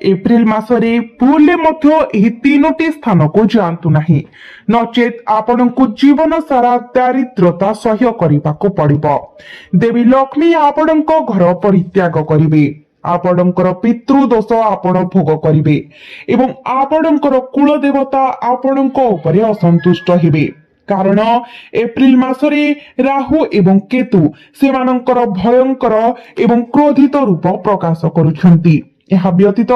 April मासरे भूले मध्य एही तीनोटी स्थान को जांतु नाही नचेत आपणको जीवन सारा दारिद्रता सह्य करबाको पड़िबो। देवी लक्ष्मी आपणको घर परित्याग करिवे, आपणकर पितृदोष आपण भोग करिवे एवं आपणकर कुल देवता आपणको उपरे असंतुष्ट हेबे। कारण एप्रिल मासरे राहु एवं केतु सेमानंकर भयंकर एवं क्रोधित रूप प्रकाश करुछंती। यह व्यतीत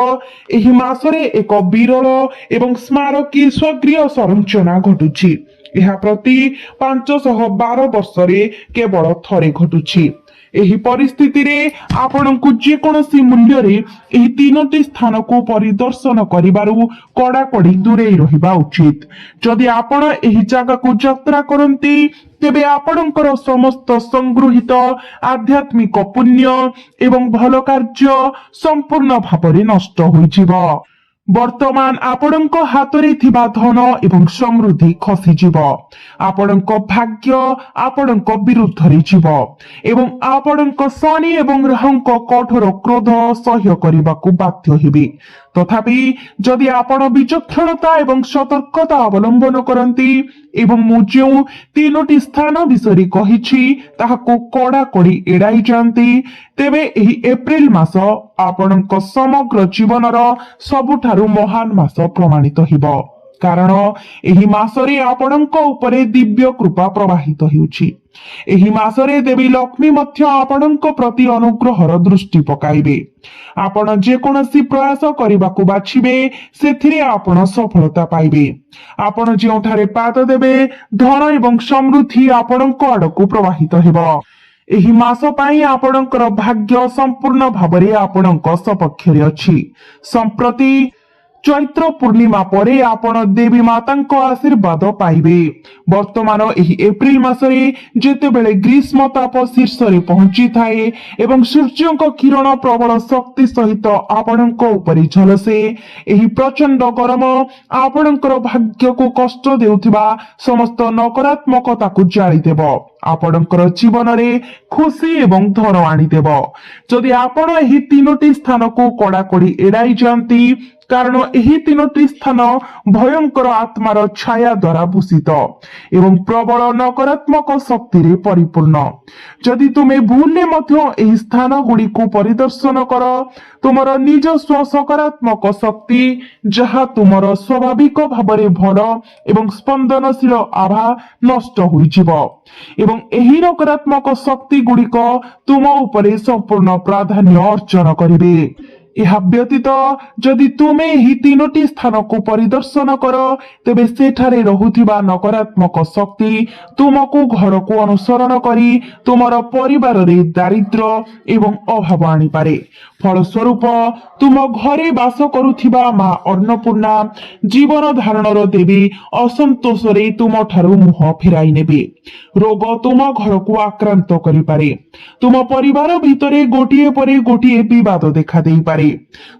एही मासरे एक विरल एवं स्मारकी स्वगृह संरचना घटुछि। यह प्रति 512 वर्षरे केवल थरे घटुछि। एही परिस्थिति रे आपणको जेकोसी मूल्य रे एही तीनोटी स्थान को परिदर्शन करिबारु कड़ाकड़ी दूरे रहिबा उचित। जदि आपण एही जगह को यात्रा करंती तेबे आपणकर समस्त संगृहित आध्यात्मिक पुण्य एवं भल कार्य संपूर्ण भावरे नष्ट होइजिबो। वर्तमान आपणक हातरे थिबा धन एवं समृद्धि खसीजिब। आपणक भाग्य आपणक विरुद्धरे जीव एवं आपणक शनि एवं राहुंक कठोर क्रोध सह्य करबाकू बाध्य हेबे। तथापि जदि आपण विचक्षणता एवं सतर्कता अवलंबन करंती एवं मु जो तीनोटी स्थान विषय कहिछि ताहाको कड़ाकड़ी एड़ाई जांती तेबे एही एप्रिल मास आपणक समग्र जीवनर सबुठारु महान मास प्रमाणित हिबो। कारण एही मासरे आपणक उपरे दिव्य कृपा प्रवाहित हेउछि। एही मासरे देवी लक्ष्मी मध्य आपणक प्रति अनुग्रहर दृष्टि पकाइबे। आपण जे कोनोसी प्रयास करिबाकू बाछिबे सेथिरे आपण सफलता पाइबे। आपण जेउठारे पाद देबे धन एवं समृद्धि आपणक आडकू प्रवाहित हेबो। एही मास पाई आपणकर भाग्य संपूर्ण भावरे आपणक सपक्षरे अछि। संप्रति चैत्र पूर्णिमा परे आपण देवी मातांको आशीर्वाद पाइबे। वर्तमान एही एप्रिल मासरे जेतेबेले ग्रीष्म ताप शीर्ष रे पहुंची थाए एवं सूर्यंको किरण प्रबल शक्ति सहित आपणको उपरे झलसे एही प्रचंड गरम आपणकर भाग्य को कष्ट देउथिबा समस्त नकारात्मकता को जाळी देबो। आपणकर जीवन रे खुशी एवं धन आनी देबो। जदि आपण एही तीनोटी स्थान को कड़ाकड़ी एड़ाई जांती कारण एही तीनोटी स्थान भयंकर आत्मार छाया द्वारा भूषित एवं प्रबल नकारात्मक शक्ति रे परिपूर्ण। जदि तुमे भूले मध्य एही स्थान गुडी को परिदर्शन कर तुमर निजस्व सकारात्मक शक्ति जहा तुमर स्वाभाविक भावरे भल एवं स्पंदनशील आभा नष्ट होइजिबो एवं एही नकारात्मक शक्ति गुडिक तुम उपरे संपूर्ण प्राधान्य अर्जन करिवे। यह व्यतीत जदि तुमे ही तीनोटी स्थान को परिदर्शन कर तेबे सेठारे रहुथिबा नकारात्मक शक्ति तुमको घर को अनुसरण करी तुमर परिवार रे दारिद्र एवं अभाव आनी पारे। फलस्वरूप तुम घरे बास करुथिबा मां अन्नपूर्णा जीवन धारणर देवी असंतोष रे तुम ठारू मुह फेराई नेबे। रोग तुम घर को आक्रांत करि पारे। तुम परिवार भितरे गोटिए परे गोटिए विवाद देखा देई पारे।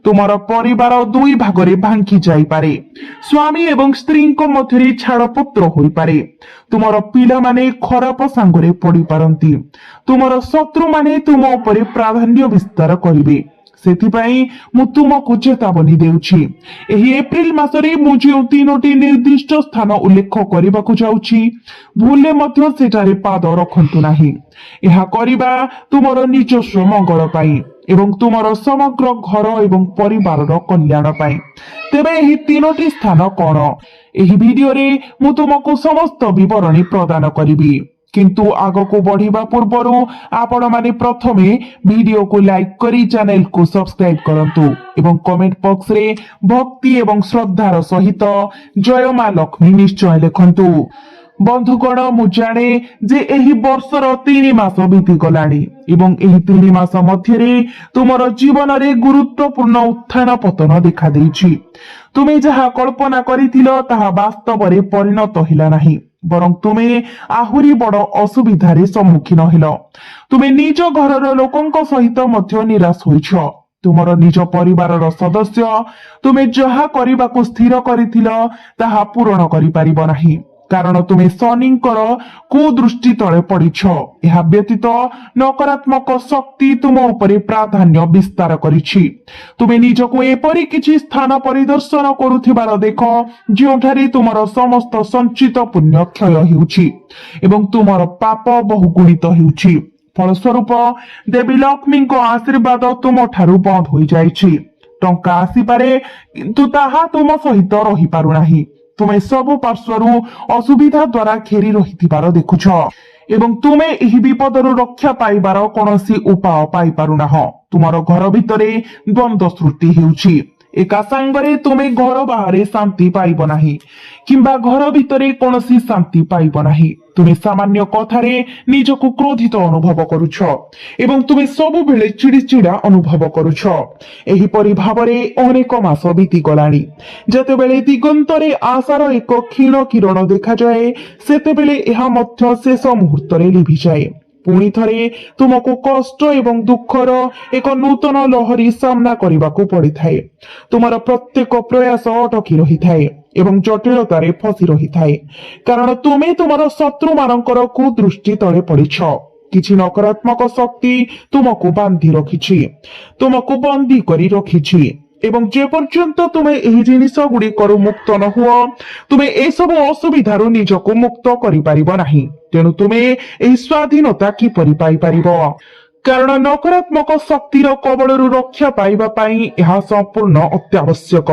तुमर परिवार दुई भागरे भांगी जाई पारे। स्वामी एवं स्त्री को मध्यरे छाड़पत्र होई पारे। तुमर पिला माने खराब सांगरे पड़ी पारंती। तुमर शत्रु माने तुम उपरे प्राधान्य विस्तार करिवे। सेथिपाई मु तुमको चेतावनी देउछि। एही एप्रिल मासरे मु जे तीनोटी निर्दिष्ट स्थान उल्लेख करिबाकू जाउछि भूले मध्य सेठारे पाद रखंतु नाही। एहा करिबा तुमर निजस्व मंगल पाई एवं तुमर समग्र घर एवं परिवार कल्याण पाई। तेबे एही तीनोटी स्थान कोन एही वीडियो रे मु तुमको समस्त विवरणी प्रदान करिबी। किंतु आग को बढ़िबा पूर्वरु आपण माने प्रथमे वीडियो को लाइक करी चैनल को सब्सक्राइब करंतु एवं कमेंट बॉक्स रे भक्ति एवं श्रद्धार सहित जय मां लक्ष्मी निश्चय लिखंतु। बंधुगण मु जाने जे एही वर्षर 3 मास बीती गलानी एवं एही 3 मास मध्यरे तुमर जीवन रे गुरुत्वपूर्ण उत्थान पतन देखा देइछि। तुमे जहा कल्पना करिथिलो ताहा वास्तव रे परिणत हिला नाही बरं तुमे आहुरी बड़ असुविधारे सम्मुखीन हेलो। तुमे निज घरर लोकंक सहित मध्य निराश होइछ। तुमर निज परिवारर सदस्य तुमे जहा करिबाकू स्थिर करिथिलो ताहा पूर्ण करि परिबो नाही। କାରଣ ତୁମେ ଶନିଙ୍କର କୁଦୃଷ୍ଟି ତଳେ ପଡିଛ। ଏହା ବ୍ୟତୀତ ନକାରାତ୍ମକ ଶକ୍ତି ତୁମ ଉପରେ ପ୍ରାଧାନ୍ୟ ବିସ୍ତାର କରିଛି। ତୁମେ ନିଜକୁ ଏପରି କିଛି ସ୍ଥାନ ପରିଦର୍ଶନ କରୁଥିବାର ଦେଖ ଯେଉଁଠାରେ ତୁମର ସମସ୍ତ ସଞ୍ଚିତ ପୁଣ୍ୟ କ୍ଷୟ ହେଉଛି ଏବଂ ତୁମର ପାପ ବହୁଗୁଣିତ ହେଉଛି। ଫଳସ୍ୱରୂପ ଦେବୀ ଲକ୍ଷ୍ମୀଙ୍କ ଆଶୀର୍ବାଦ ତୁମଠାରୁ ବନ୍ଦ ହୋଇଯାଇଛି। ଟଙ୍କା ଆସିପାରେ କିନ୍ତୁ ତାହା ତୁମ ସହିତ ରହିପାରୁନାହିଁ। ତୁମେ ସବୁ ପାର୍ଶ୍ୱରୁ ଅସୁବିଧା ଦ୍ୱାରା ଘେରି ରହିଥିବାର ଦେଖୁଛ ଏବଂ ତୁମେ ଏହି ବିପଦରୁ ରକ୍ଷା ପାଇବାର କୌଣସି ଉପାୟ ପାଇପାରୁନାହଁ। ତୁମର ଘର ଭିତରେ ଦ୍ୱନ୍ଦ୍ୱ ସୃଷ୍ଟି ହେଉଛି। ଏକା ସାଙ୍ଗରେ ତୁମେ ଘର ବାହାରେ ଶାନ୍ତି ପାଇବ ନାହିଁ କିମ୍ବା ଘର ଭିତରେ କୌଣସି ଶାନ୍ତି ପାଇବ ନାହିଁ। ତୁମେ ସାମାନ୍ୟ କଥାରେ ନିଜକୁ କ୍ରୋଧିତ ଅନୁଭବ କରୁଛ ଏବଂ ତୁମେ ସବୁବେଳେ ଚିଡ଼ିଚିଡ଼ା ଅନୁଭବ କରୁଛ। ଏହିପରି ଭାବରେ ଅନେକ ମାସ ବିତିଗଲାଣି। ଯେତେବେଳେ ଦିଗନ୍ତରେ ଆଶାର ଏକ କ୍ଷୀଣ କିରଣ ଦେଖାଯାଏ ସେତେବେଳେ ଏହା ମଧ୍ୟ ଶେଷ ମୁହୂର୍ତ୍ତରେ ଲିଭିଯାଏ। ପୁଣି ଥରେ ତୁମକୁ କଷ୍ଟ ଏବଂ ଦୁଃଖର ଏକ ନୂତନ ଲହରୀ ସାମ୍ନା କରିବାକୁ ପଡିଥାଏ। ତୁମର ପ୍ରତ୍ୟେକ ପ୍ରୟାସ ଅଟକି ରହିଥାଏ ଏବଂ ଜଟିଳତାରେ ଫସି ରହିଥାଏ କାରଣ ତୁମେ ତୁମର ଶତ୍ରୁମାନଙ୍କର କୁଦୃଷ୍ଟି ତଳେ ପଡିଛ। କିଛି ନକାରାତ୍ମକ ଶକ୍ତି ତୁମକୁ ବାନ୍ଧି ରଖିଛି, ତୁମକୁ ବନ୍ଦୀ କରି ରଖିଛି ଏବଂ ଯେପର୍ଯ୍ୟନ୍ତ ତୁମେ ଏହି ଜିନିଷ ଗୁଡ଼ିକରୁ ମୁକ୍ତ ନ ହୁଅ ତୁମେ ଏସବୁ ଅସୁବିଧାରୁ ନିଜକୁ ମୁକ୍ତ କରିପାରିବ ନାହିଁ। ତେଣୁ ତୁମେ ଏହି ସ୍ୱାଧୀନତା କିପରି ପାଇପାରିବ? କାରଣ ନକାରାତ୍ମକ ଶକ୍ତିର କବଳରୁ ରକ୍ଷା ପାଇବା ପାଇଁ ଏହା ସମ୍ପୂର୍ଣ୍ଣ ଅତ୍ୟାବଶ୍ୟକ।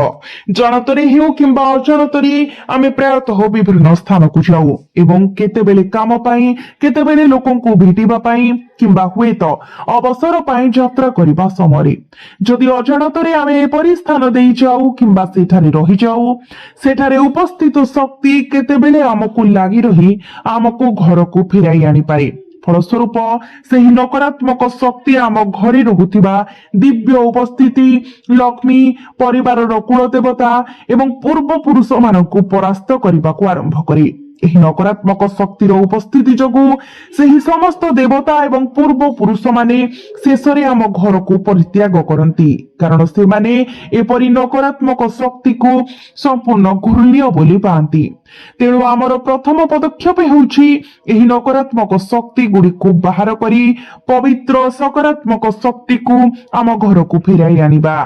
ଜାଣତରେ ହେଉ କିମ୍ବା ଅଜାଣତରେ ଆମେ ପ୍ରାୟତଃ ବିଭିନ୍ନ ସ୍ଥାନକୁ ଯାଉ ଏବଂ କେତେବେଳେ କାମ ପାଇଁ, କେତେବେଳେ ଲୋକଙ୍କୁ ଭେଟିବା ପାଇଁ କିମ୍ବା ହୁଏତ ଅବସର ପାଇଁ ଯାତ୍ରା କରିବା ସମୟରେ ଯଦି ଅଜାଣତରେ ଆମେ ଏପରି ସ୍ଥାନ ଦେଇ ଯାଉ କିମ୍ବା ସେଠାରେ ରହିଯାଉ ସେଠାରେ ଉପସ୍ଥିତ ଶକ୍ତି କେତେବେଳେ ଆମକୁ ଲାଗି ରହି ଆମକୁ ଘରକୁ ଫେରାଇ ଆଣିପାରେ। ଫଳସ୍ୱରୂପ ସେହି ନକାରାତ୍ମକ ଶକ୍ତି ଆମ ଘରେ ରହୁଥିବା ଦିବ୍ୟ ଉପସ୍ଥିତି, ଲକ୍ଷ୍ମୀ, ପରିବାରର କୁଳଦେବତା ଏବଂ ପୂର୍ବପୁରୁଷ ମାନଙ୍କୁ ପରାସ୍ତ କରିବାକୁ ଆରମ୍ଭ କରେ। ଏହି ନକାରାତ୍ମକ ଶକ୍ତିର ଉପସ୍ଥିତି ଯୋଗୁଁ ସେହି ସମସ୍ତ ଦେବତା ଏବଂ ପୂର୍ବପୁରୁଷ ମାନେ ଶେଷରେ ଆମ ଘରକୁ ପରିତ୍ୟାଗ କରନ୍ତି କାରଣ ସେମାନେ ଏପରି ନକାରାତ୍ମକ ଶକ୍ତିକୁ ସମ୍ପୂର୍ଣ୍ଣ ଘୃଣ୍ୟ ବୋଲି ପାଆନ୍ତି। ତେଣୁ ଆମର ପ୍ରଥମ ପଦକ୍ଷେପ ହେଉଛି ଏହି ନକାରାତ୍ମକ ଶକ୍ତି ଗୁଡ଼ିକୁ ବାହାର କରି ପବିତ୍ର ସକାରାତ୍ମକ ଶକ୍ତିକୁ ଆମ ଘରକୁ ଫେରାଇ ଆଣିବା।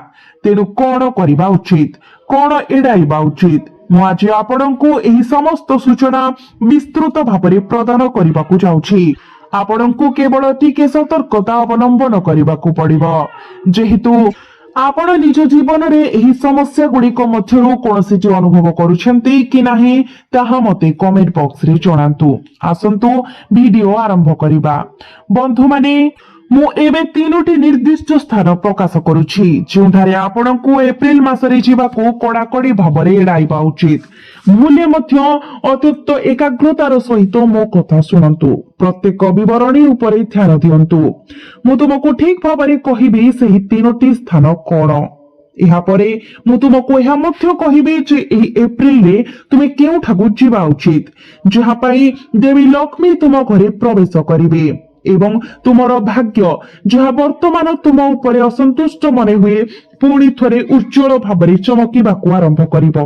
ତେଣୁ କଣ କରିବା ଉଚିତ, କଣ ଏଡାଇବା ଉଚିତ? ମୁଁ ଆଜି ଆପଣଙ୍କୁ ଏହି ସମସ୍ତ ସୂଚନା ବିସ୍ତୃତ ଭାବରେ ପ୍ରଦାନ କରିବାକୁ ଯାଉଛି। ଆପଣଙ୍କୁ କେବଳ ଟିକେ ସତର୍କତା ଅବଲମ୍ବନ କରିବାକୁ ପଡିବ। ଯେହେତୁ ଆପଣ ନିଜ ଜୀବନରେ ଏହି ସମସ୍ୟା ଗୁଡିକ ମଧ୍ୟରୁ କୌଣସିଟି ଅନୁଭବ କରୁଛନ୍ତି କି ନାହିଁ ତାହା ମତେ କମେଣ୍ଟ ବକ୍ସରେ ଜଣାନ୍ତୁ। ଆସନ୍ତୁ ଭିଡିଓ ଆରମ୍ଭ କରିବା। ବନ୍ଧୁମାନେ, ମୁଁ ଏବେ 3ଟି ନିର୍ଦ୍ଦିଷ୍ଟ ସ୍ଥାନ ପ୍ରକାଶ କରୁଛି ଯେଉଁଠାରେ ଆପଣଙ୍କୁ ଏପ୍ରିଲ ମାସରେ ଯିବାକୁ କଡାକଡି ଭାବରେ ଏଡାଇବା ଉଚିତ। ଭୁଲେ ମଧ୍ୟ ଅତ୍ୟନ୍ତ ଏକାଗ୍ରତାର ସହିତ ମୋ କଥା ଶୁଣନ୍ତୁ। ପ୍ରତ୍ୟେକ ବିବରଣୀ ଉପରେ ଧ୍ୟାନ ଦିଅନ୍ତୁ। ମୁଁ ତୁମକୁ ଠିକ ଭାବରେ କହିବି ସେହି 3ଟି ସ୍ଥାନ କଣ। ଏହାପରେ ମୁଁ ତୁମକୁ ଏହା ମଧ୍ୟ କହିବି ଯେ ଏହି ଏପ୍ରିଲରେ ତୁମେ କେଉଁଠାକୁ ଯିବା ଉଚିତ ଯାହା ପାଇଁ ଦେବୀ ଲକ୍ଷ୍ମୀ ତୁମ ଘରେ ପ୍ରବେଶ କରିବେ ଏବଂ ତୁମର ଭାଗ୍ୟ ଯାହା ବର୍ତ୍ତମାନ ତୁମ ଉପରେ ଅସନ୍ତୁଷ୍ଟ ମନେ ହୁଏ ପୁଣି ଥରେ ଉଜ୍ଜଳ ଭାବରେ ଚମକିବାକୁ ଆରମ୍ଭ କରିବ।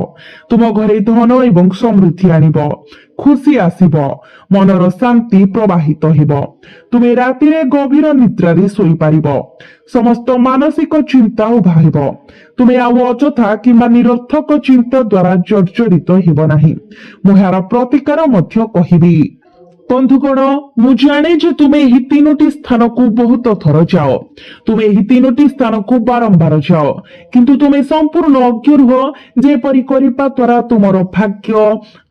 ତୁମ ଘରେ ଧନ ଏବଂ ସମୃଦ୍ଧି ଆଣିବ, ଖୁସି ଆସିବ, ମନର ଶାନ୍ତି ପ୍ରବାହିତ ହେବ। ତୁମେ ରାତିରେ ଗଭୀର ନିଦ୍ରାରେ ଶୋଇପାରିବ। ସମସ୍ତ ମାନସିକ ଚିନ୍ତା ଉଭା ହେବ। ତୁମେ ଆଉ ଅଯଥା କିମ୍ବା ନିରର୍ଥକ ଚିନ୍ତା ଦ୍ୱାରା ଜର୍ଜରିତ ହେବ ନାହିଁ। ମୁଁ ଏହାର ପ୍ରତିକାର ମଧ୍ୟ କହିବି। ବନ୍ଧୁଗଣ, ମୁଁ ଜାଣେ ଯେ ତୁମେ ଏହି 3ଟି ସ୍ଥାନକୁ ବହୁତ ଥର ଯାଅ। ତୁମେ ଏହି 3ଟି ସ୍ଥାନକୁ ବାରମ୍ବାର ଯାଅ କିନ୍ତୁ ତୁମେ ସମ୍ପୂର୍ଣ୍ଣ ଅଜ୍ଞ ରୁହ ଯେପରି କରିବା ଦ୍ୱାରା ତୁମର ଭାଗ୍ୟ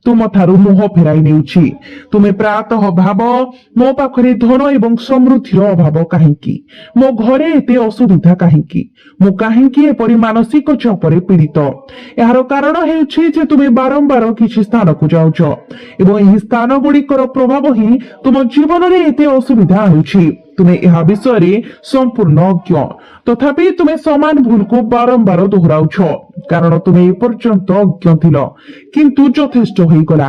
ତୁମଠାରୁ ମୁହଁ ଫେରାଇ ନେଉଛି। ତୁମେ ପ୍ରାୟତଃ ଭାବ ମୋ ପାଖରେ ଧନ ଏବଂ ସମୃଦ୍ଧିର ଅଭାବ କାହିଁକି, ମୋ ଘରେ ଏତେ ଅସୁବିଧା କାହିଁକି, ମୁଁ କାହିଁକି ଏପରି ମାନସିକ ଚାପରେ ପୀଡ଼ିତ। ଏହାର କାରଣ ହେଉଛି ଯେ ତୁମେ ବାରମ୍ବାର କିଛି ସ୍ଥାନକୁ ଯାଉଛ ଏବଂ ଏହି ସ୍ଥାନ ଗୁଡିକର ପ୍ରଭାବ ହିଁ ତୁମ ଜୀବନରେ ଏତେ ଅସୁବିଧା ଆଣୁଛି। ତୁମେ ଏହା ବିଷୟରେ ସମ୍ପୂର୍ଣ୍ଣ ଅଜ୍ଞ, ତଥାପି ତୁମେ ସମାନ ଭୁଲକୁ ବାରମ୍ବାର ଦୋହରାଉଛ କାରଣ ତୁମେ ଏପର୍ଯ୍ୟନ୍ତ ଅଜ୍ଞ ଥିଲ କିନ୍ତୁ ଯଥେଷ୍ଟ ହୋଇଗଲା।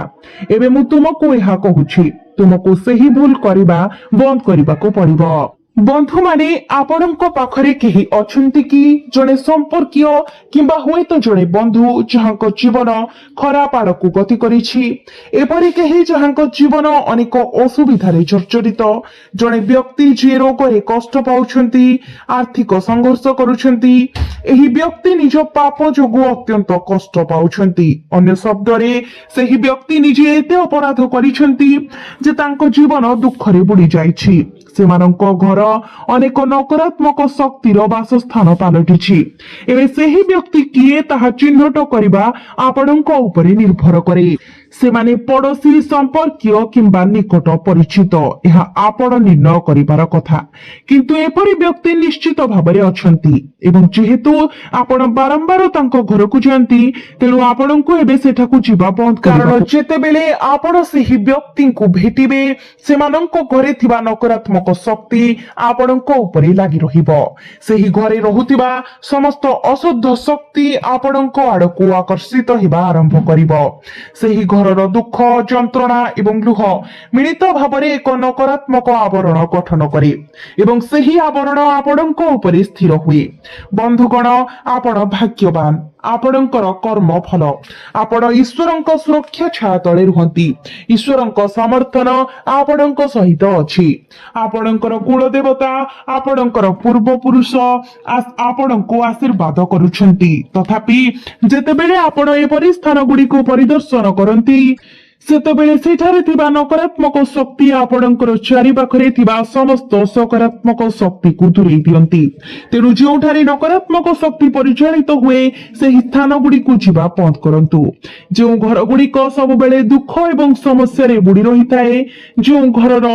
ଏବେ ମୁଁ ତୁମକୁ ଏହା କହୁଛି, ତୁମକୁ ସେହି ଭୁଲ କରିବା ବନ୍ଦ କରିବାକୁ ପଡିବ। बंधु माने आपणଙ୍କ पाखरे केही अछंती कि जणे संपर्कीय किंबा हुएत जणे बंधु जहांक जीवन खराब आड़कू गति करिछि एपरि केही जहांक जीवन अनेक असुविधारे जर्जरित जणे व्यक्ति जे रोगरे कष्ट पाउछंती आर्थिक संघर्ष करूछंती एही व्यक्ति निज पाप जोगु अत्यंत कष्ट पाउछंती अन्य शब्दरे सेही व्यक्ति निजे एते अपराध करिछंती जे तांको जीवन दुखरे बुडी जाइछि सेमानଙ୍କ घर अनेक नकारात्मक शक्तिर बासस्थान पालटिछि एबे सेही व्यक्ति किए ताहा चिन्हट करिबा आपणଙ୍କ उपरे निर्भर करे सेमाने पड़ोशी संपर्कीय किंबा निकट परिचित यह आपण निर्णय करिबार कथा किंतु एपरि व्यक्ति निश्चित भाबरे अछंती एवं जेहेतु आपण बारंबार तांको घरकु जानती तेणु आपणଙ୍କୁ एबे सेठाकु जिबा बंद कारण जेतेबेले आपण सेही व्यक्तिଙ୍କୁ भेटिबे सेमानଙ୍କ घरे थिबा नकारात्मक शक्ति आपणଙ୍କ उपरे लागि रहिबो सेही घरे रहुतिबा समस्त अशुद्ध शक्ति आपणଙ୍କ आडकु आकर्षित हेबा आरंभ करिबो सेही घरर दुख जंत्रणा एवं लुह मिलित भावरे एक नकारात्मक आवरण गठन करे एवं सेही आवरण आपणଙ୍କ उपरे स्थिर हुए बंधुगण आपण भाग्यवान आपणଙ୍କର कर्म फल आपण ईश्वरଙ୍କ सुरक्षा छाया तळे रुहंती ईश्वरଙ୍କ समर्थन आपणଙ୍କ सहित अछि आपणଙ୍କର कुल देवता आपणଙ୍କର पूर्व पुरुष आपणଙ୍କୁ आशीर्वाद करूछंती तथापि जेतेबेले आपण एपरि स्थान गुडीको परिदर्शन करंती सेतेबेले सेठारे थिबा नकारात्मक शक्ति आपणଙ୍କର चारि पाखरे थिबा समस्त सकारात्मक शक्ति को दूरेई दियंती तेणु जोठारे नकारात्मक शक्ति परिचालित हुए सेही स्थान गुडीको जिबा बंद करंतु जो घर गुडीक सब बेले दुख एवं समस्या रे बुडी रहिताए जो घरर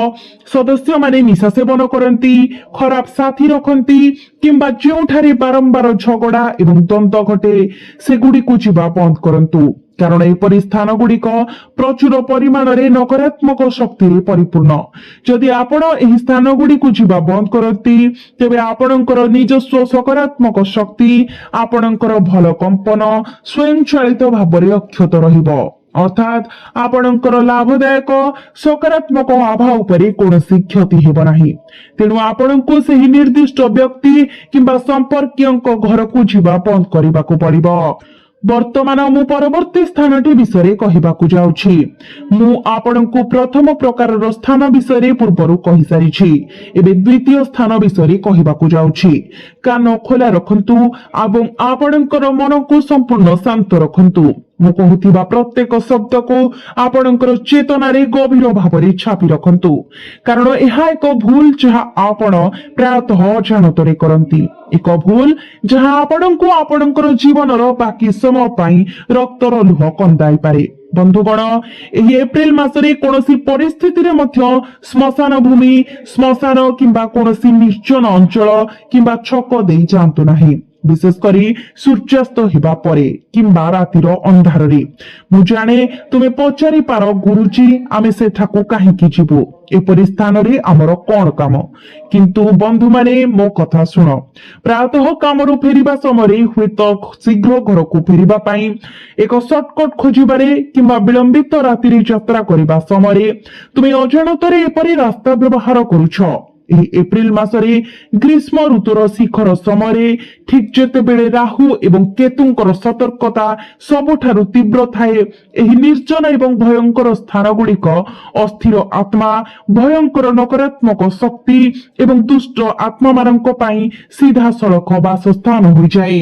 सदस्य माने निशा सेवन करंती खराब साथी रखंती किंबा जोठारे बारंबार झगड़ा एवं द्वंद्व घटे से गुडीको जिबा बंद करंतु कारण एपरि स्थान गुड़िक प्रचुर परिमाण रे नकारात्मक शक्ति परिपूर्ण जदि आपण एही स्थान गुड़िक जीवा बंद करती तेबे आपणकर निजस्व सकारात्मक शक्ति आपणकर भल कंपन स्वयं चालित भाବରେ अक्षत रहिबो अर्थात आपणकर लाभदायक सकारात्मक आभा उपरे कोनोसी क्षति हेब नाही तेणु आपणको सेही निर्दिष्ट व्यक्ति किंबा संपर्कीयଙ୍କ घरକୁ ଯିବା बंद କରିବାକୁ पड़िबो वर्तमान मु परवर्ती स्थानटी विषय कहबाकू जाउछि मु आपणଙ୍କୁ प्रथम प्रकार स्थान विषय पूर्वरु कहि सारिछि एबे द्वितीय स्थान विषय कहबाकू जाउछि कान खोला रखंतु एवं आपणଙ୍କର मनକୁ संपूर्ण शांत रखंतु मु कहूथिबा प्रत्येक शब्द को आपणଙ୍କର चेतनारे गभीर भाବରେ छापी रखंतु कारण ଏହା ଏକ ଭୁଲ ଯାହା ଆପଣ ପ୍ରାୟତଃ ଅଜାଣତରେ କରନ୍ତି ଏକ ଭୁଲ ଯାହା ଆପଣଙ୍କୁ ଆପଣଙ୍କର ଜୀବନର ବାକି ସମୟ ପାଇଁ ରକ୍ତର ଲୁହ କନ୍ଦାଇ ପାରେ बंधुगण एही एप्रिल मासरे कोनोसी परिस्थिति मध्य श्मशान भूमि श्मशान किंबा कोनोसी निर्जन अंचल किंबा छक देई जांतु नाही विशेषकर सूर्यास्त हेबा परे किंबा रातिर अंधार रे मु जाने तुमे पचारि पार गुरुजी आमे सेठाकू काहेकि जीवु एपरि स्थान रे आमर कोन काम किंतु बंधु माने मो कथा सुनो प्रातः कामरु फेरिबा समय हुएत शीघ्र घर को फेरिबा पाई एक शॉर्टकट खोजिबारे किंबा विलंबित राति रे यात्रा करिबा समय तुमे अजाणतरे एपरि रास्ता व्यवहार करूछ एप्रिल मासरे ग्रीष्म ऋतुर शिखर समय ठीक जेतेबेले राहु एवं केतुंकर सतर्कता सबुठारु तीव्र थाए एही निर्जन एवं भयंकर स्थान गुड़िक अस्थिर आत्मा भयंकर नकारात्मक शक्ति एवं दुष्ट आत्मा मानक पई सीधा सड़क बासस्थान हो जाए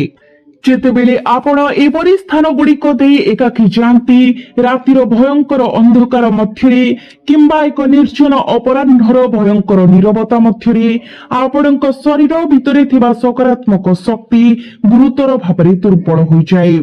जेतेबेले आपण एपरि स्थान गुड़िक देई एकाकी जानती रातिर भयंकर अंधकार मध्यरे किंबा एक निर्जन अपराह्नर भयंकर नीरवता मध्यरे आपणଙ୍କ शरीर भितरे थिबा सकारात्मक शक्ति गुरुतर भाବରେ दुर्बल हो जाए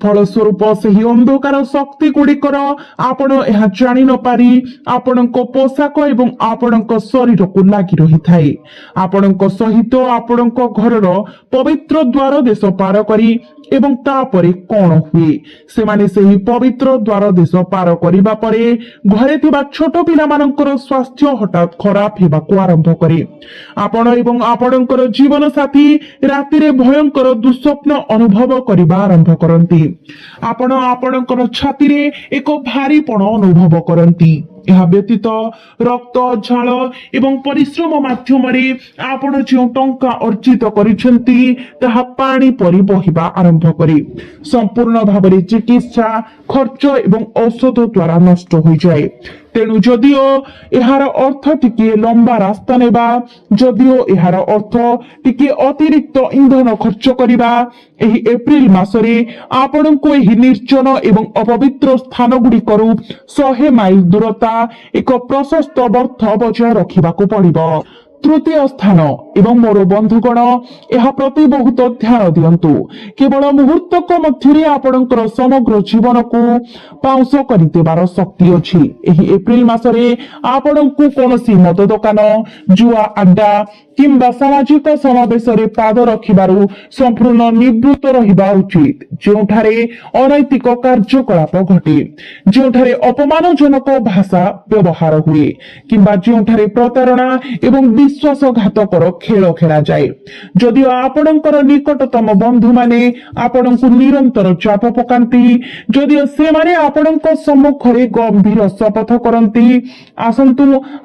फलस्वरूप सेही अंधकार शक्ति गुड़िकर आपण एहा जानि न पारी आपणଙ୍କ पोशाक एवं आपणଙ୍କ शरीर को लागि रही थाए आपणଙ୍କ सहित आपणଙ୍କ घरर पवित्र द्वार देश पार करी एवं तापरे कोन हुए से माने सेही पवित्र द्वार देश पार करिबा परे घरे थिबा छोट पिला मानकर स्वास्थ्य हठात खराब हेबाकू आरंभ करे आपण एवं आपणଙ୍କର जीवन साथी रातिरे भयंकर दुस्वप्न अनुभव करिबा आरंभ करंती आपण आपणଙ୍କର छाती रे एक भारीपण अनुभव करंती ଏହା ବ୍ୟତୀତ ରକ୍ତ ଝାଳ ଏବଂ ପରିଶ୍ରମ ମାଧ୍ୟମରେ ଆପଣ ଯେଉଁ ଟଙ୍କା ଅର୍ଜିତ କରିଛନ୍ତି ତାହା ପାଣି ପରି ବହିବା ଆରମ୍ଭ କରେ ସମ୍ପୂର୍ଣ୍ଣ ଭାବରେ ଚିକିତ୍ସା ଖର୍ଚ୍ଚ ଏବଂ ଔଷଧ ଦ୍ୱାରା ନଷ୍ଟ ହୋଇଯାଏ। ତେଣୁ ଯଦିଓ ଏହାର ଅର୍ଥ ଟିକେ ଲମ୍ବା ରାସ୍ତା ନେବା, ଯଦିଓ ଏହାର ଅର୍ଥ ଟିକେ ଅତିରିକ୍ତ ଇନ୍ଧନ ଖର୍ଚ୍ଚ କରିବା, ଏହି ଏପ୍ରିଲ ମାସରେ ଆପଣଙ୍କୁ ଏହି ନିର୍ଜନ ଏବଂ ଅପବିତ୍ର ସ୍ଥାନ ଗୁଡିକରୁ 100 ମାଇଲ ଦୂରତା ଏକ ପ୍ରଶସ୍ତ ବର୍ଥ ବଜାୟ ରଖିବାକୁ ପଡିବ। ତୃତୀୟ ସ୍ଥାନ ଏବଂ ମୋର ବନ୍ଧୁଗଣ ଏହା ପ୍ରତି ବହୁତ ଧ୍ୟାନ ଦିଅନ୍ତୁ। କେବଳ ମୁହୂର୍ତ୍ତକ ମଧ୍ୟରେ ଆପଣଙ୍କର ସମଗ୍ର ଜୀବନକୁ ପାଉଁଶ କରିଦେବାର ଶକ୍ତି ଅଛି। ଏହି ଏପ୍ରିଲ ମାସରେ ଆପଣଙ୍କୁ କୌଣସି ମଦ ଦୋକାନ, ଜୁଆ ଆଡ୍ଡା କିମ୍ବା ସାମାଜିକ ସମାବେଶରେ ପାଦ ରଖିବାରୁ ସମ୍ପୂର୍ଣ୍ଣ ନିବୃତ୍ତ ରହିବା ଉଚିତ, ଯେଉଁଠାରେ ଅନୈତିକ କାର୍ଯ୍ୟକଳାପ ଘଟେ, ଯେଉଁଠାରେ ଅପମାନଜନକ ଭାଷା ବ୍ୟବହାର ହୁଏ କିମ୍ବା ଯେଉଁଠାରେ ପ୍ରତାରଣା ଏବଂ ବିଶ୍ୱାସଘାତକର ଖେଳ ଖେଳାଯାଏ। ଯଦିଓ ଆପଣଙ୍କର ନିକଟତମ ବନ୍ଧୁମାନେ ଆପଣଙ୍କୁ ନିରନ୍ତର ଚାପ ପକାନ୍ତି, ଯଦିଓ ସେମାନେ ଆପଣଙ୍କ ସମ୍ମୁଖରେ ଗମ୍ଭୀର ଶପଥ କରନ୍ତି, ଆସନ୍ତୁ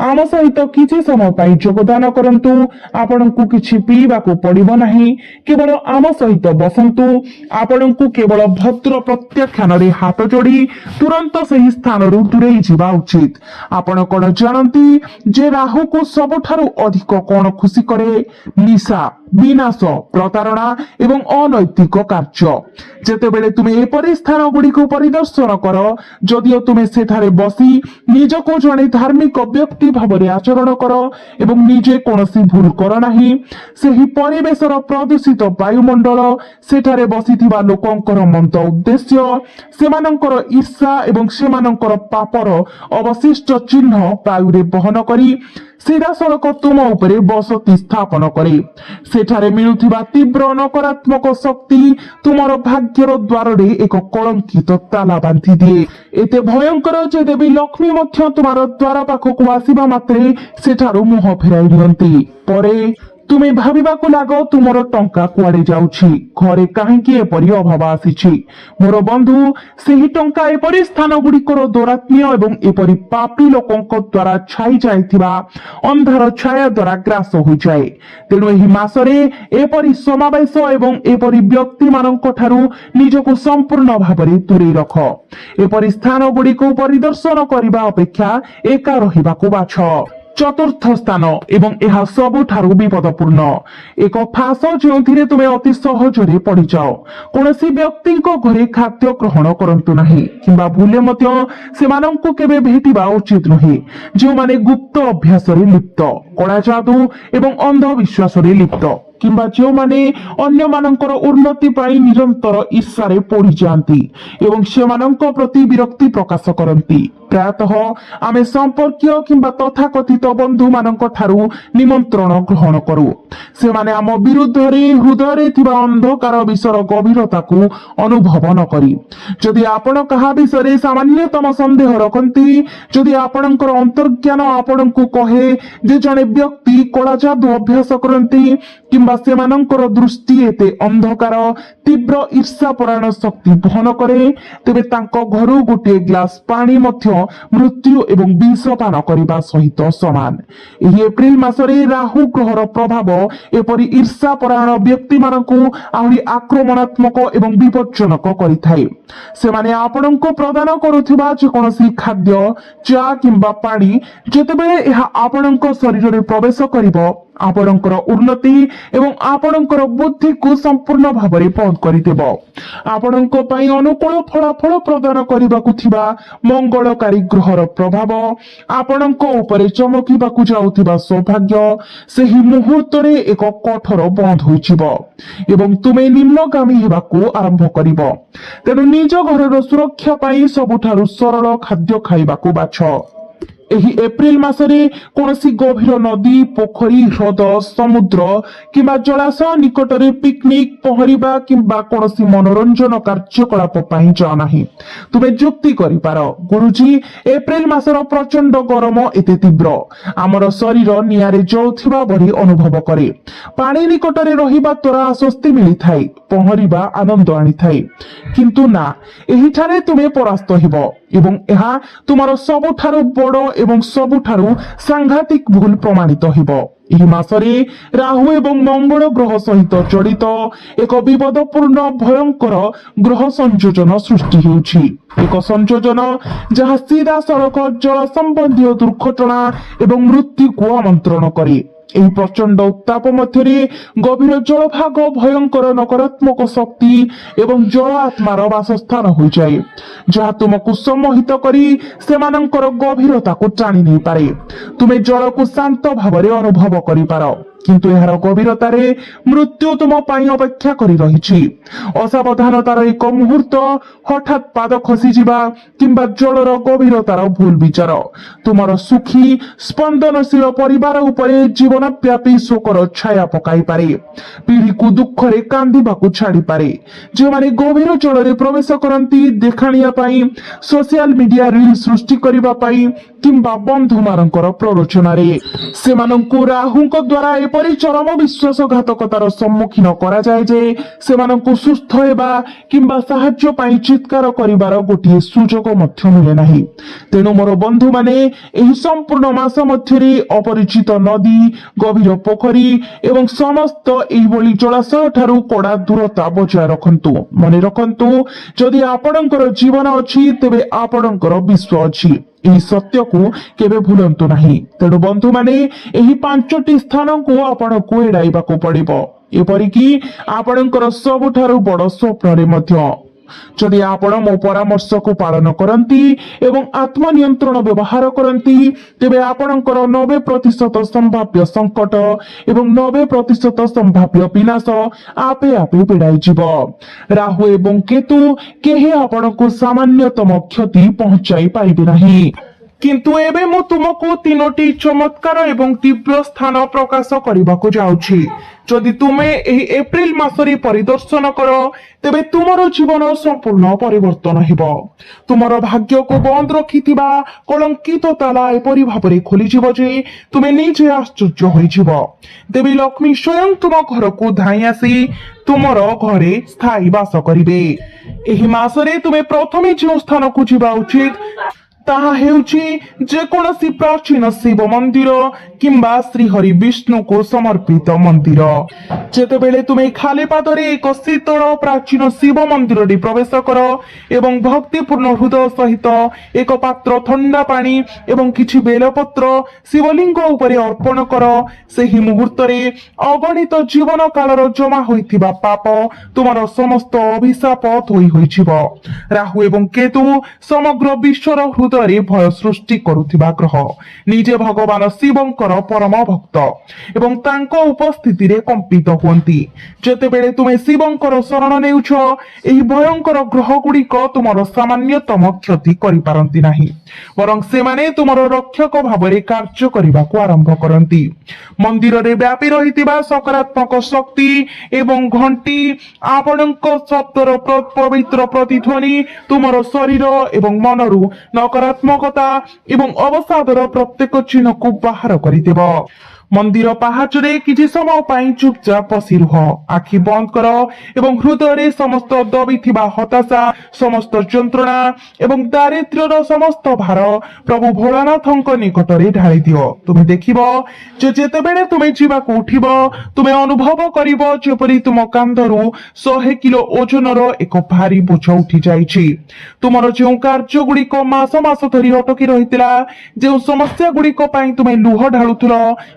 ଆମ ସହିତ କିଛି ସମୟ ପାଇଁ ଯୋଗଦାନ କରନ୍ତୁ, ଆପଣଙ୍କୁ କିଛି ପିଇବାକୁ ପଡିବ ନାହିଁ, କେବଳ ଆମ ସହିତ ବସନ୍ତୁ। ଆପଣଙ୍କୁ କେବଳ ଭଦ୍ର ପ୍ରତ୍ୟାଖ୍ୟାନରେ ହାତ ଯୋଡି ତୁରନ୍ତ ସେହି ସ୍ଥାନରୁ ଦୂରେଇ ଯିବା ଉଚିତ। ଆପଣ କଣ ଜାଣନ୍ତି ଯେ ରାହୁକୁ ସବୁଠାରୁ ଅଧିକ କଣ ଖୁସି କରେ? ନିଶା, ବିନାଶ, ପ୍ରତାରଣା ଏବଂ ଅନୈତିକ କାର୍ଯ୍ୟ। ଯେତେବେଳେ ତୁମେ ଏପରି ସ୍ଥାନ ଗୁଡିକୁ ପରିଦର୍ଶନ କର, ଯଦିଓ ତୁମେ ସେଠାରେ ବସି ନିଜକୁ ଜଣେ ଧାର୍ମିକ ବ୍ୟକ୍ତି ଭାବରେ ଆଚରଣ କର ଏବଂ ନିଜେ କୌଣସି ଭୁଲ କର ନାହିଁ, ସେହି ପରିବେଶର ପ୍ରଦୂଷିତ ବାୟୁମଣ୍ଡଳ, ସେଠାରେ ବସିଥିବା ଲୋକଙ୍କର ମନ୍ଦ ଉଦ୍ଦେଶ୍ୟ, ସେମାନଙ୍କର ଈର୍ଷା ଏବଂ ସେମାନଙ୍କର ପାପର ଅବଶିଷ୍ଟ ଚିହ୍ନ ବାୟୁରେ ବହନ କରି ସିଧାସଳଖ ତୁମ ଉପରେ ବସତି ସ୍ଥାପନ କରେ। ସେଠାରେ ମିଳୁଥିବା ତୀବ୍ର ନକାରାତ୍ମକ ଶକ୍ତି ତୁମର ଭାଗ୍ୟର ଦ୍ୱାରରେ ଏକ କଳଙ୍କିତ ତାଲା ବାନ୍ଧି ଦିଏ। ଏତେ ଭୟଙ୍କର ଯେ ଦେବୀ ଲକ୍ଷ୍ମୀ ମଧ୍ୟ ତୁମର ଦ୍ୱାର ପାଖକୁ ଆସିବା ମାତ୍ରେ ସେଠାରୁ ମୁହଁ ଫେରାଇ ନିଅନ୍ତି। ପରେ ତୁମେ ଭାବିବାକୁ ଲାଗ ତୁମର ଟଙ୍କା କୁଆଡେ ଯାଉଛି, ଘରେ କାହିଁକି ଏପରି ଅଭାବ ଆସିଛି। ମୋର ବନ୍ଧୁ, ସେହି ଟଙ୍କା ଏପରି ସ୍ଥାନ ଗୁଡିକର ଦୌରାତ୍ମ୍ୟ ଏବଂ ଏପରି ପାପୀ ଲୋକଙ୍କ ଦ୍ୱାରା ଛାଇ ଯାଇଥିବା ଅନ୍ଧାର ଛାୟା ଦ୍ୱାରା ଗ୍ରାସ ହୋଇଯାଏ। ତେଣୁ ଏହି ମାସରେ ଏପରି ସମାବେଶ ଏବଂ ଏପରି ବ୍ୟକ୍ତି ମାନଙ୍କ ଠାରୁ ନିଜକୁ ସମ୍ପୂର୍ଣ୍ଣ ଭାବରେ ଦୂରେଇ ରଖ। ଏପରି ସ୍ଥାନ ଗୁଡିକୁ ପରିଦର୍ଶନ କରିବା ଅପେକ୍ଷା ଏକା ରହିବାକୁ ବାଛ। ଚତୁର୍ଥ ସ୍ଥାନ ଏବଂ ଏହା ସବୁଠାରୁ ବିପଦପୂର୍ଣ୍ଣ, ଏକ ଫାଶ ଯେଉଁଥିରେ ତୁମେ ଅତି ସହଜରେ ପଡିଯାଅ। କୌଣସି ବ୍ୟକ୍ତିଙ୍କ ଘରେ ଖାଦ୍ୟ ଗ୍ରହଣ କରନ୍ତୁ ନାହିଁ କିମ୍ବା ଭୁଲେ ମଧ୍ୟ ସେମାନଙ୍କୁ କେବେ ଭେଟିବା ଉଚିତ ନୁହେଁ, ଯେଉଁମାନେ ଗୁପ୍ତ ଅଭ୍ୟାସରେ ଲିପ୍ତ, କଳା ଯାଦୁ ଏବଂ ଅନ୍ଧବିଶ୍ୱାସରେ ଲିପ୍ତ, କିମ୍ବା ଯେଉଁମାନେ ଅନ୍ୟମାନଙ୍କର ଉନ୍ନତି ପାଇଁ ନିରନ୍ତର ଈର୍ଷାରେ ପୋଡ଼ିଯାଆନ୍ତି ଏବଂ ସେମାନଙ୍କ ପ୍ରତି ବିରକ୍ତି ପ୍ରକାଶ କରନ୍ତି। ପ୍ରାୟତଃ ଆମେ ସମ୍ପର୍କୀୟ କିମ୍ବା ତଥାକଥିତ ବନ୍ଧୁମାନଙ୍କ ଠାରୁ ନିମନ୍ତ୍ରଣ ଗ୍ରହଣ କରୁ। ସେମାନେ ଆମ ବିରୁଦ୍ଧରେ ହୃଦୟରେ ଥିବା ଅନ୍ଧକାର ବିଷର ଗଭୀରତାକୁ ଅନୁଭବ ନ କରି। ଯଦି ଆପଣ କାହା ବିଷୟରେ ସାମାନ୍ୟତମ ସନ୍ଦେହ ରଖନ୍ତି, ଯଦି ଆପଣଙ୍କର ଅନ୍ତର୍ଜ୍ଞାନ ଆପଣଙ୍କୁ କହେ ଯେ ଜଣେ ବ୍ୟକ୍ତି କଳା ଯାଦୁ ଅଭ୍ୟାସ କରନ୍ତି କିମ୍ବା ସେମାନଙ୍କର ଦୃଷ୍ଟି ଏତେ ଅନ୍ଧକାର ତୀବ୍ର ଈର୍ଷାପରାୟଣ ଶକ୍ତି ବହନ କରେ, ତେବେ ତାଙ୍କ ଘରୁ ଗୋଟିଏ ଗ୍ଲାସ ପାଣି ମଧ୍ୟ ମୃତ୍ୟୁ ଏବଂ ବିଷ ପାନ କରିବା ସହିତ ସମାନ। ଏହି ଏପ୍ରିଲ ମାସରେ ରାହୁ ଗ୍ରହର ପ୍ରଭାବ ଏପରି ଈର୍ଷାପରାୟଣ ବ୍ୟକ୍ତିମାନଙ୍କୁ ଆହୁରି ଆକ୍ରମଣାତ୍ମକ ଏବଂ ବିପଜ୍ଜନକ କରିଥାଏ। ସେମାନେ ଆପଣଙ୍କୁ ପ୍ରଦାନ କରୁଥିବା ଯେକୌଣସି ଖାଦ୍ୟ, ଚା କିମ୍ବା ପାଣି, ଯେତେବେଳେ ଏହା ଆପଣଙ୍କ ଶରୀରରେ ପ୍ରବେଶ କରିବ, ଆପଣଙ୍କର ଉନ୍ନତି ଏବଂ ଆପଣଙ୍କର ବୁଦ୍ଧିକୁ ସମ୍ପୂର୍ଣ୍ଣ ଭାବରେ ବନ୍ଦ କରିଦେବ। ଆପଣଙ୍କ ପାଇଁ ଅନୁକୂଳ ଫଳାଫଳ ପ୍ରଦାନ କରିବାକୁ ଥିବା ମଙ୍ଗଳକାରୀ ଗ୍ରହର ପ୍ରଭାବ ଆପଣଙ୍କ ଉପରେ ଚମକିବାକୁ ଯାଉଥିବା ସୌଭାଗ୍ୟ ସେହି ମୁହୂର୍ତ୍ତରେ ଏକ କଠୋର ବନ୍ଦ ହୋଇଯିବ ଏବଂ ତୁମେ ନିମ୍ନଗାମୀ ହେବାକୁ ଆରମ୍ଭ କରିବ। ତେଣୁ ନିଜ ଘରର ସୁରକ୍ଷା ପାଇଁ ସବୁଠାରୁ ସରଳ ଖାଦ୍ୟ ଖାଇବାକୁ ବାଛ। ଏହି ଏପ୍ରିଲ ମାସରେ କୌଣସି ଗଭୀର ନଦୀ, ପୋଖରୀ, ହ୍ରଦ, ସମୁଦ୍ର କିମ୍ବା ଜଳାଶୟ ନିକଟରେ ପିକନିକ, ପହଁରିବା କିମ୍ବା କୌଣସି ମନୋରଞ୍ଜନ କାର୍ଯ୍ୟକଳାପ ପାଇଁ ଯାଅ ନାହିଁ। ତୁମେ ଯୁକ୍ତି କରିପାର, ଗୁରୁଜୀ, ଏପ୍ରିଲ ମାସର ପ୍ରଚଣ୍ଡ ଗରମ ଏତେ ତୀବ୍ର, ଆମର ଶରୀର ନିଆଁରେ ଜଳୁଥିବା ଭଳି ଅନୁଭବ କରେ। ପାଣି ନିକଟରେ ରହିବା ଦ୍ୱାରା ଆଶ୍ୱସ୍ତି ମିଳିଥାଏ, ପହଁରିବା ଆନନ୍ଦ ଆଣିଥାଏ। କିନ୍ତୁ ନା, ଏହିଠାରେ ତୁମେ ପରାସ୍ତ ହେବ। ଏବଂ ଏହା ତୁମର ସବୁଠାରୁ ବଡ଼ ଏବଂ ସବୁଠାରୁ ସାଂଘାତିକ ଭୁଲ ପ୍ରମାଣିତ ହେବ। ଏହି ମାସରେ ରାହୁ ଏବଂ ମଙ୍ଗଳ ଗ୍ରହ ସହିତ ଜଡ଼ିତ ଏକ ବିପଦପୂର୍ଣ୍ଣ ଭୟଙ୍କର ଗ୍ରହ ସଂଯୋଜନ ସୃଷ୍ଟି ହେଉଛି। ଏକ ସଂଯୋଜନ ଯାହା ସିଧାସଳଖ ଜଳ ସମ୍ବନ୍ଧୀୟ ଦୁର୍ଘଟଣା ଏବଂ ମୃତ୍ୟୁକୁ ଆମନ୍ତ୍ରଣ କରେ। ଏହି ପ୍ରଚଣ୍ଡ ଉତ୍ତାପ ମଧ୍ୟରେ ଗଭୀର ଜଳଭାଗ ଭୟଙ୍କର ନକାରାତ୍ମକ ଶକ୍ତି ଏବଂ ଜଳ ଆତ୍ମାର ବାସସ୍ଥାନ ହୋଇଯାଏ, ଯାହା ତୁମକୁ ସମ୍ମୋହିତ କରି ସେମାନଙ୍କର ଗଭୀରତାକୁ ଟାଣି ନେଇପାରେ। ତୁମେ ଜଳକୁ ଶାନ୍ତ ଭାବରେ ଅନୁଭବ କରିପାର, କିନ୍ତୁ ଏହାର ଗଭୀରତାରେ ମୃତ୍ୟୁ ତୁମ ପାଇଁ ଅପେକ୍ଷା କରି ରହିଛି। ଅସାବଧାନତାର ଏକ ମୁହୂର୍ତ୍ତ, ହଠାତ୍ ପାଦ ଖସିଯିବା କିମ୍ବା ଜଳର ଗଭୀରତାର ଭୁଲ ବିଚାର ତୁମର ସୁଖୀ ସ୍ପନ୍ଦନଶୀଳ ପରିବାର ଉପରେ ଜୀବନବ୍ୟାପୀ ଶୋକର ଛାୟା ପକାଇପାରେ, ପିଢ଼ିକୁ ଦୁଃଖରେ କାନ୍ଦିବାକୁ ଛାଡ଼ିପାରେ। ଯେଉଁମାନେ ଗଭୀର ଜଳରେ ପ୍ରବେଶ କରନ୍ତି ଦେଖାଣିଆ ପାଇଁ, ସୋସିଆଲ ମିଡିଆ ରିଲ ସୃଷ୍ଟି କରିବା ପାଇଁ କିମ୍ବା ବନ୍ଧୁମାନଙ୍କର ପ୍ରରୋଚନାରେ, ସେମାନଙ୍କୁ ରାହୁଙ୍କ ଦ୍ୱାରା ଏପରି ଚରମ ବିଶ୍ୱାସଘାତକତାର ସମ୍ମୁଖୀନ କରାଯାଏ ଯେ ସେମାନଙ୍କୁ ସୁସ୍ଥ ହେବା କିମ୍ବା ସାହାଯ୍ୟ ପାଇଁ ଚିତ୍କାର କରିବାର ଗୋଟିଏ ସୁଯୋଗ ମଧ୍ୟ ମିଳେ ନାହିଁ। ତେଣୁ ମୋର ବନ୍ଧୁମାନେ, ଏହି ସମ୍ପୂର୍ଣ୍ଣ ମାସ ମଧ୍ୟରେ ଅପରିଚିତ ନଦୀ, ଗଭୀର ପୋଖରୀ ଏବଂ ସମସ୍ତ ଏହିଭଳି ଜଳାଶୟ ଠାରୁ କଡ଼ା ଦୂରତା ବଜାୟ ରଖନ୍ତୁ। ମନେ ରଖନ୍ତୁ, ଯଦି ଆପଣଙ୍କର ଜୀବନ ଅଛି ତେବେ ଆପଣଙ୍କର ବିଶ୍ୱ ଅଛି। ଏହି ସତ୍ୟକୁ କେବେ ଭୁଲନ୍ତୁ ନାହିଁ। ତେଣୁ ବନ୍ଧୁମାନେ, ଏହି 5ଟି ସ୍ଥାନକୁ ଆପଣଙ୍କୁ ଏଡ଼ାଇବାକୁ ପଡ଼ିବ, ଏପରିକି ଆପଣଙ୍କର ସବୁଠାରୁ ବଡ଼ ସ୍ୱପ୍ନରେ ମଧ୍ୟ। ଯଦି ଆପଣ ମୋ ପରାମର୍ଶକୁ ପାଳନ କରନ୍ତି ଏବଂ ଆତ୍ମନିୟନ୍ତ୍ରଣ ବ୍ୟବହାର କରନ୍ତି, ତେବେ ଆପଣଙ୍କର 90% ସମ୍ଭାବ୍ୟ ସଙ୍କଟ ଏବଂ 90% ସମ୍ଭାବ୍ୟ ବିନାଶ ଆପେ ଆପେ ବିଡ଼ାଇଯିବ। ରାହୁ ଏବଂ କେତୁ କେହି ଆପଣଙ୍କୁ ସାମାନ୍ୟତମ କ୍ଷତି ପହଞ୍ଚାଇ ପାରିବେ ନାହିଁ। କିନ୍ତୁ ଏବେ ମୁଁ ତୁମକୁ 3ଟି ଚମତ୍କାର ଏବଂ ଦିବ୍ୟ ସ୍ଥାନ ପ୍ରକାଶ କରିବାକୁ ଯାଉଛି। ଯଦି ତୁମେ ଏହି ଏପ୍ରିଲ ମାସରେ ପରିଦର୍ଶନ କର, ତେବେ ତୁମର ଜୀବନ ସମ୍ପୂର୍ଣ୍ଣ ପରିବର୍ତ୍ତନ ହେବ। ତୁମର ଭାଗ୍ୟକୁ ବନ୍ଦ ରଖିଥିବା କଳଙ୍କିତ ତାଲା ଏପରି ଭାବରେ ଖୋଲିଯିବ ଯେ ତୁମେ ନିଜେ ଆଶ୍ଚର୍ଯ୍ୟ ହୋଇଯିବ। ଦେବୀ ଲକ୍ଷ୍ମୀ ସ୍ୱୟଂ ତୁମ ଘରକୁ ଧାଇଁ ଆସି ତୁମର ଘରେ ସ୍ଥାୟୀ ବାସ କରିବେ। ଏହି ମାସରେ ତୁମେ ପ୍ରଥମେ ଯେଉଁ ସ୍ଥାନକୁ ଯିବା ଉଚିତ ତାହା ହେଉଛି ଯେକୌଣସି ପ୍ରାଚୀନ ଶିବ ମନ୍ଦିର କିମ୍ବା ଶ୍ରୀହରି ବିଷ୍ଣୁଙ୍କୁ ସମର୍ପିତ ମନ୍ଦିର। ଯେତେବେଳେ ତୁମେ ଖାଲି ପାଦରେ ଏକ ଶୀତଳ ପ୍ରାଚୀନ ଶିବ ମନ୍ଦିରରେ ପ୍ରବେଶ କର ଏବଂ ଭକ୍ତିପୂର୍ଣ୍ଣ ହୃଦୟ ସହିତ ଏକ ପାତ୍ର ଥଣ୍ଡା ପାଣି ଏବଂ କିଛି ବେଲପତ୍ର ଶିବଲିଙ୍ଗ ଉପରେ ଅର୍ପଣ କର, ସେହି ମୁହୂର୍ତ୍ତରେ ଅଗଣିତ ଜୀବନ କାଳର ଜମା ହୋଇଥିବା ପାପ, ତୁମର ସମସ୍ତ ଅଭିଶାପ ଧୋଇ ହୋଇଯିବ। ରାହୁ ଏବଂ କେତୁ ସମଗ୍ର ବିଶ୍ୱର ହୃଦୟରେ ଭୟ ସୃଷ୍ଟି କରୁଥିବା ଗ୍ରହ। ନିଜେ ଭଗବାନ ଶିବଙ୍କର ପରମ ଭକ୍ତ ଏବଂ ତାଙ୍କ ଉପସ୍ଥିତିରେ କମ୍ପିତ ହୁଅନ୍ତି। ଯେତେବେଳେ ତୁମେ ଶିବଙ୍କର ଶରଣ ନେଉଛ, ଏହି ଭୟଙ୍କର ଗ୍ରହ ଗୁଡ଼ିକ ତୁମର ସାମାନ୍ୟତମ କ୍ଷତି କରିପାରନ୍ତି ନାହିଁ, ବରଂ ସେମାନେ ତୁମର ରକ୍ଷକ ଭାବରେ କାର୍ଯ୍ୟ କରିବାକୁ ଆରମ୍ଭ କରନ୍ତି। ମନ୍ଦିରରେ ବ୍ୟାପି ରହିଥିବା ସକାରାତ୍ମକ ଶକ୍ତି ଏବଂ ଘଣ୍ଟି ଆପଣଙ୍କ ଶବ୍ଦର ପବିତ୍ର ପ୍ରତିଧ୍ୱନି ତୁମର ଶରୀର ଏବଂ ମନରୁ ନକାରାତ୍ମକତା ଏବଂ ଅବସାଦର ପ୍ରତ୍ୟେକ ଚିହ୍ନକୁ ବାହାର କରିଦେବ। ମନ୍ଦିର ପାହାଚରେ କିଛି ସମୟ ପାଇଁ ଚୁପଚାପ ବସି ରୁହ, ଆଖି ବନ୍ଦ କର ଏବଂ ହୃଦୟରେ ସମସ୍ତ ଦବିଥିବା ହତାଶା, ସମସ୍ତ ଯନ୍ତ୍ରଣା ଏବଂ ଦାରିଦ୍ର୍ୟର ସମସ୍ତ ଭାର ପ୍ରଭୁ ଭୋଳାନାଥଙ୍କ ନିକଟରେ ଢାଳି ଦିଅ। ତୁମେ ଦେଖିବ ଯେ ଯେତେବେଳେ ତୁମେ ଯିବାକୁ ଉଠିବ, ତୁମେ ଅନୁଭବ କରିବ ଯେପରି ତୁମ କାନ୍ଧରୁ 100 କିଲୋ ଓଜନର ଏକ ଭାରି ବୋଝ ଉଠି ଯାଇଛି। ତୁମର ଯେଉଁ କାର୍ଯ୍ୟ ଗୁଡ଼ିକ ମାସ ମାସ ଧରି ଅଟକି ରହିଥିଲା, ଯେଉଁ ସମସ୍ୟା ଗୁଡ଼ିକ ପାଇଁ ତୁମେ ଲୁହ ଢାଳୁଥିଲ,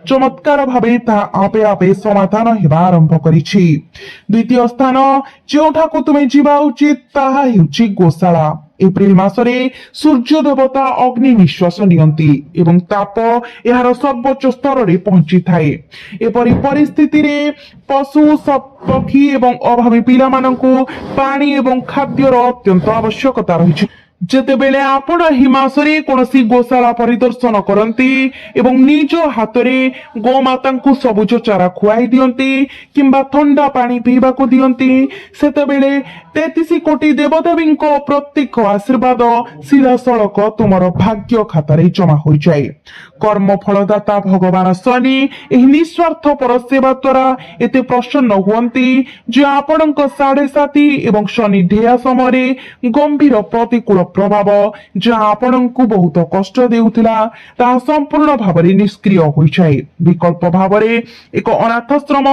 ଚମତ୍କାର ଭାବେ ତାହା ଆପେ ଆପେ ସମାଧାନ ହେବା ଆରମ୍ଭ କରିଛି। ଦ୍ୱିତୀୟ ସ୍ଥାନ ଯେଉଁଠାକୁ ତୁମେ ଯିବା ଉଚିତ ତାହା ହେଉଛି ଗୋଶାଳା। ଏପ୍ରିଲ ମାସରେ ସୂର୍ଯ୍ୟ ଦେବତା ଅଗ୍ନି ନିଶ୍ୱାସ ନିଅନ୍ତି ଏବଂ ତାପ ଏହାର ସର୍ବୋଚ୍ଚ ସ୍ତରରେ ପହଞ୍ଚିଥାଏ। ଏପରି ପରିସ୍ଥିତିରେ ପଶୁ, ପକ୍ଷୀ ଏବଂ ଅଭାବୀ ପିଲାମାନଙ୍କୁ ପାଣି ଏବଂ ଖାଦ୍ୟର ଅତ୍ୟନ୍ତ ଆବଶ୍ୟକତା ରହିଛି। ଯେତେବେଳେ ଆପଣ ଏହି ମାସରେ କୌଣସି ଗୋଶାଳା ପରିଦର୍ଶନ କରନ୍ତି ଏବଂ ନିଜ ହାତରେ ଗୋମାତାଙ୍କୁ ସବୁଜ ଚାରା ଖୁଆଇ ଦିଅନ୍ତି କିମ୍ବା ଥଣ୍ଡା ପାଣି ପିଇବାକୁ ଦିଅନ୍ତି, ସେତେବେଳେ 33 କୋଟି ଦେବଦେବୀଙ୍କ ପ୍ରତ୍ୟେକ ଆଶୀର୍ବାଦ ସିଧାସଳଖ ତୁମର ଭାଗ୍ୟ ଖାତାରେ ଜମା ହୋଇଯାଏ। କର୍ମ ଫଳଦାତା ଭଗବାନ ଶନି ଏହି ନିଃସ୍ୱାର୍ଥପର ସେବା ଦ୍ୱାରା ଏତେ ପ୍ରସନ୍ନ ହୁଅନ୍ତି ଯେ ଆପଣଙ୍କ 7.5 ଏବଂ ଶନି ଢେଆ ସମୟରେ ଗମ୍ଭୀର ପ୍ରତିକୂଳ ପ୍ରଭାବ ଯାହା ଆପଣଙ୍କୁ ବହୁତ କଷ୍ଟ ଦେଉଥିଲା ତାହା ସମ୍ପୂର୍ଣ୍ଣ ଭାବରେ ନିଷ୍କ୍ରିୟ ହୋଇଯାଏ। ବିକଳ୍ପ ଭାବରେ ଏକ ଅନାଥାଶ୍ରମ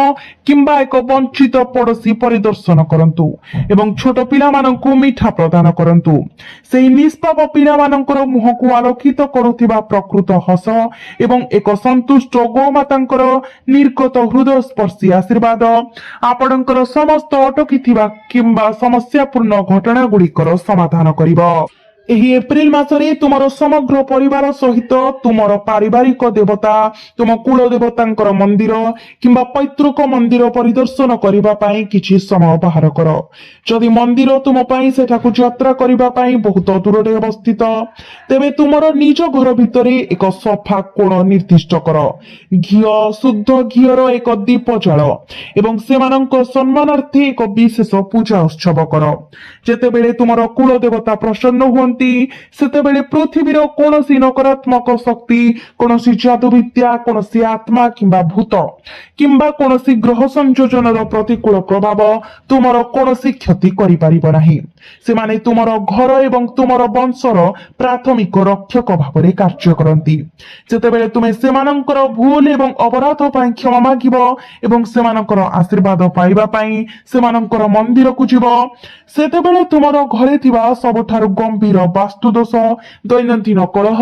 କିମ୍ବା ଏକ ବଞ୍ଚିତ ପଡୋଶୀ ପରିଦର୍ଶନ କରନ୍ତୁ ଏବଂ ଛୋଟ ପିଲାମାନଙ୍କୁ ମିଠା ପ୍ରଦାନ କରନ୍ତୁ। ସେହି ନିଷ୍ପାପ ପିଲାମାନଙ୍କର ମୁହଁକୁ ଆଲୋକିତ କରୁଥିବା ପ୍ରକୃତ ହସ ଏବଂ ଏକ ସନ୍ତୁଷ୍ଟ ଗୋମାତାଙ୍କର ନିର୍ଗତ ହୃଦୟସ୍ପର୍ଶୀ ଆଶୀର୍ବାଦ ଆପଣଙ୍କର ସମସ୍ତ ଅଟକିଥିବା କିମ୍ବା ସମସ୍ୟାପୂର୍ଣ୍ଣ ଘଟଣା ଗୁଡିକର ସମାଧାନ କରିବ। ଏହି ଏପ୍ରିଲ ମାସରେ ତୁମର ସମଗ୍ର ପରିବାର ସହିତ ତୁମର ପାରିବାରିକ ଦେବତା, ତୁମ କୁଳ ଦେବତାଙ୍କର ମନ୍ଦିର କିମ୍ବା ପୈତୃକ ମନ୍ଦିର ପରିଦର୍ଶନ କରିବା ପାଇଁ କିଛି ସମୟ ବାହାର କର। ଯଦି ମନ୍ଦିର ତୁମ ପାଇଁ ସେଠାକୁ ଯାତ୍ରା କରିବା ପାଇଁ ବହୁତ ଦୂରରେ ଅବସ୍ଥିତ, ତେବେ ତୁମର ନିଜ ଘର ଭିତରେ ଏକ ସଫା କୋଣ ନିର୍ଦ୍ଦିଷ୍ଟ କର। ଘିଅ, ଶୁଦ୍ଧ ଘିଅର ଏକ ଦୀପ ଜାଳ ଏବଂ ସେମାନଙ୍କ ସମ୍ମାନାର୍ଥେ ଏକ ବିଶେଷ ପୂଜା ଉତ୍ସବ କର। ଯେତେବେଳେ ତୁମର କୁଳ ଦେବତା ପ୍ରସନ୍ନ ହୁଅନ୍ତି, ସେତେବେଳେ ପୃଥିବୀର କୌଣସି ନକାରାତ୍ମକ ଶକ୍ତି, କୌଣସି ଯାଦୁବିଦ୍ୟା, କୌଣସି ଆତ୍ମା କିମ୍ବା ଭୂତ କିମ୍ବା କୌଣସି ଗ୍ରହ ସଂଯୋଜନର ପ୍ରତିକୂଳ ପ୍ରଭାବ ତୁମର କୌଣସି କ୍ଷତି କରିପାରିବ ନାହିଁ। ସେମାନେ ତୁମର ଘର ଏବଂ ତୁମର ବଂଶର ପ୍ରାଥମିକ ରକ୍ଷକ ଭାବରେ କାର୍ଯ୍ୟ କରନ୍ତି। ଯେତେବେଳେ ତୁମେ ସେମାନଙ୍କର ଭୁଲ ଏବଂ ଅପରାଧ ପାଇଁ କ୍ଷମା ମାଗିବ ଏବଂ ସେମାନଙ୍କର ଆଶୀର୍ବାଦ ପାଇବା ପାଇଁ ସେମାନଙ୍କର ମନ୍ଦିରକୁ ଯିବ, ସେତେବେଳେ ତୁମର ଘରେ ଥିବା ସବୁଠାରୁ ଗମ୍ଭୀର ବାସ୍ତୁ ଦୋଷ, ଦୈନନ୍ଦିନ କଳହ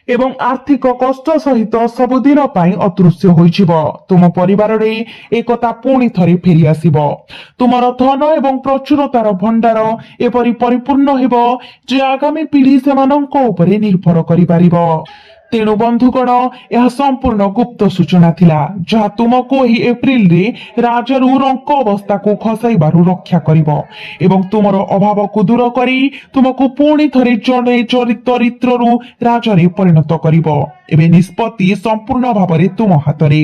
ଏବଂ ଆର୍ଥିକ କଷ୍ଟ ସହିତ ସବୁଦିନ ପାଇଁ ଅଦୃଶ୍ୟ ହୋଇଯିବ। ତୁମ ପରିବାରରେ ଏକତା ପୁଣି ଥରେ ଫେରିଆସିବ। ତୁମର ଧନ ଏବଂ ପ୍ରଚୁରତାର ଭଣ୍ଡାର ଏପରି ପରିପୂର୍ଣ୍ଣ ହେବ ଯେ ଆଗାମୀ ପିଢି ସେମାନଙ୍କ ଉପରେ ନିର୍ଭର କରିପାରିବ। ତେଣୁ ବନ୍ଧୁଗଣ, ଏହା ସମ୍ପୂର୍ଣ୍ଣ ଗୁପ୍ତ ସୂଚନା ଥିଲା ଯାହା ତୁମକୁ ଏହି ଏପ୍ରିଲରେ ରାଜାରୁ ରଙ୍କ ଅବସ୍ଥାକୁ ଖସାଇବାରୁ ରକ୍ଷା କରିବ ଏବଂ ତୁମର ଅଭାବକୁ ଦୂର କରି ତୁମକୁ ପୁଣି ଥରେ ଜଣେ ଚରିତ୍ରରୁ ରାଜାରେ ପରିଣତ କରିବ। ଏବେ ନିଷ୍ପତ୍ତି ସମ୍ପୂର୍ଣ୍ଣ ଭାବରେ ତୁମ ହାତରେ।